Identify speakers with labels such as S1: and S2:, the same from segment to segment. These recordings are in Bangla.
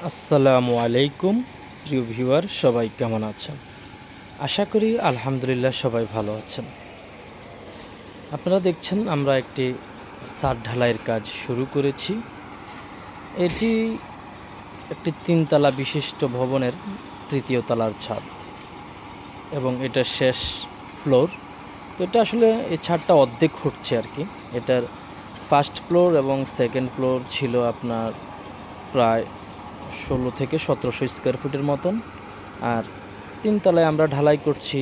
S1: আসসালামু আলাইকুম প্রিয় ভিউয়ার, সবাই কেমন আছেন? আশা করি আলহামদুলিল্লাহ সবাই ভালো আছেন। আপনারা দেখছেন আমরা একটি ছাদ ঢালাইয়ের কাজ শুরু করেছি। এটি একটি 3 তলা বিশিষ্ট ভবনের 3য় তলার ছাদ এবং এটা শেষ ফ্লোর। তো এটা আসলে এই ছাদটা অর্ধেক হচ্ছে আর কি। এটার ফার্স্ট ফ্লোর এবং সেকেন্ড ফ্লোর ছিল আপনার প্রায় 16 থেকে 1700 স্কোয়ার ফুটের মতন, আর 3 তলায় আমরা ঢালাই করছি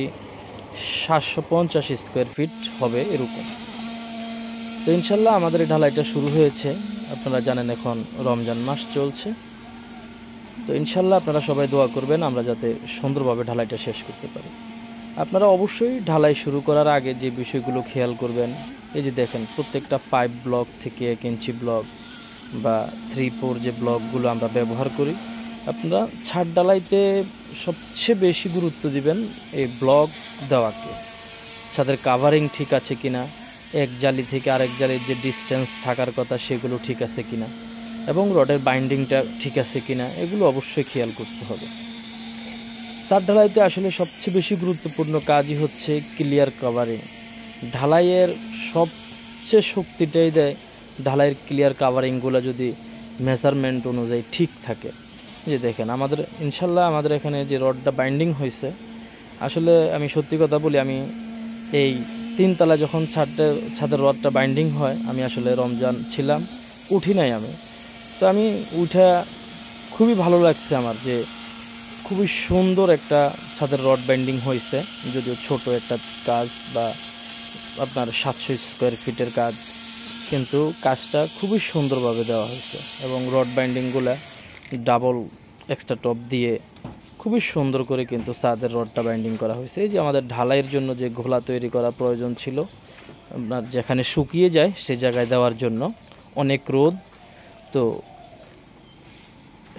S1: 750 স্কোয়ার ফিট হবে এরকম। তো ইনশাল্লাহ আমাদের এই ঢালাইটা শুরু হয়েছে। আপনারা জানেন এখন রমজান মাস চলছে, তো ইনশাল্লাহ আপনারা সবাই দোয়া করবেন আমরা যাতে সুন্দরভাবে ঢালাইটা শেষ করতে পারি। আপনারা অবশ্যই ঢালাই শুরু করার আগে যে বিষয়গুলো খেয়াল করবেন, এই যে দেখেন প্রত্যেকটা 5 ব্লক থেকে 1 ইঞ্চি ব্লক বা 3-4 যে ব্লকগুলো আমরা ব্যবহার করি, আপনারা ছাদ ঢালাইতে সবচেয়ে বেশি গুরুত্ব দিবেন এই ব্লক দেওয়াকে। ছাদের কাভারিং ঠিক আছে কিনা, এক জালি থেকে আরেক জালির যে ডিস্টেন্স থাকার কথা সেগুলো ঠিক আছে কিনা, এবং রডের বাইন্ডিংটা ঠিক আছে কিনা, এগুলো অবশ্যই খেয়াল করতে হবে। ছাদ ঢালাইতে আসলে সবচেয়ে বেশি গুরুত্বপূর্ণ কাজই হচ্ছে ক্লিয়ার কাভারিং। ঢালাইয়ের সবচেয়ে শক্তিটাই দেয় ঢালাইয়ের ক্লিয়ার কাভারিংগুলো যদি মেজারমেন্ট অনুযায়ী ঠিক থাকে। যে দেখেন আমাদের ইনশাল্লাহ আমাদের এখানে যে রডটা বাইন্ডিং হয়েছে, আসলে আমি সত্যি কথা বলি, আমি এই 3 তলা যখন ছাদের রডটা বাইন্ডিং হয়, আমি আসলে রমজান ছিলাম, উঠি নাই আমি। তো আমি উঠা খুবই ভালো লাগছে আমার, যে খুবই সুন্দর একটা ছাদের রড বাইন্ডিং হয়েছে। যদিও ছোট একটা কাজ বা আপনার 700 স্কোয়ার ফিটের কাজ, কিন্তু কাজটা খুবই সুন্দরভাবে দেওয়া হয়েছে এবং রড বাইন্ডিংগুলো ডাবল এক্সট্রা টপ দিয়ে খুবই সুন্দর করে কিন্তু ছাদের রডটা বাইন্ডিং করা হয়েছে। এই যে আমাদের ঢালাইয়ের জন্য যে ঘোলা তৈরি করা প্রয়োজন ছিল, আপনার যেখানে শুকিয়ে যায় সে জায়গায় দেওয়ার জন্য অনেক রোদ, তো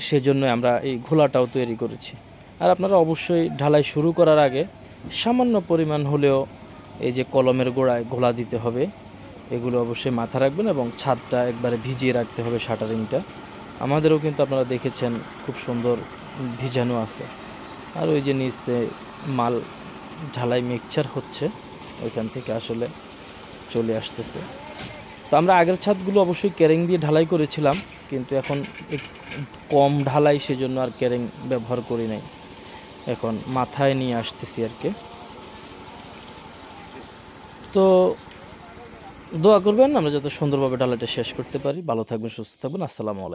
S1: সেজন্য আমরা এই ঘোলাটাও তৈরি করেছি। আর আপনারা অবশ্যই ঢালাই শুরু করার আগে সামান্য পরিমাণ হলেও এই যে কলমের গোড়ায় ঘোলা দিতে হবে, এগুলো অবশ্যই মাথা রাখবেন এবং ছাদটা একবারে ভিজিয়ে রাখতে হবে। শাটারিংটা আমাদেরও কিন্তু আপনারা দেখেছেন খুব সুন্দর ভিজানো আছে। আর ওই যে নিচে মাল ঢালাই মিক্সচার হচ্ছে, ওইখান থেকে আসলে চলে আসতেছে। তো আমরা আগের ছাদগুলো অবশ্যই ক্যারিং দিয়ে ঢালাই করেছিলাম, কিন্তু এখন কম ঢালাই, সেজন্য আর ক্যারিং ব্যবহার করি নাই, এখন মাথায় নিয়ে আসতেছি আর কি। তো দোয়া করবেন আমরা যাতে সুন্দরভাবে ঢালাইটা শেষ করতে পারি। ভালো থাকবেন, সুস্থ থাকবেন। আসসালামু আলাইকুম।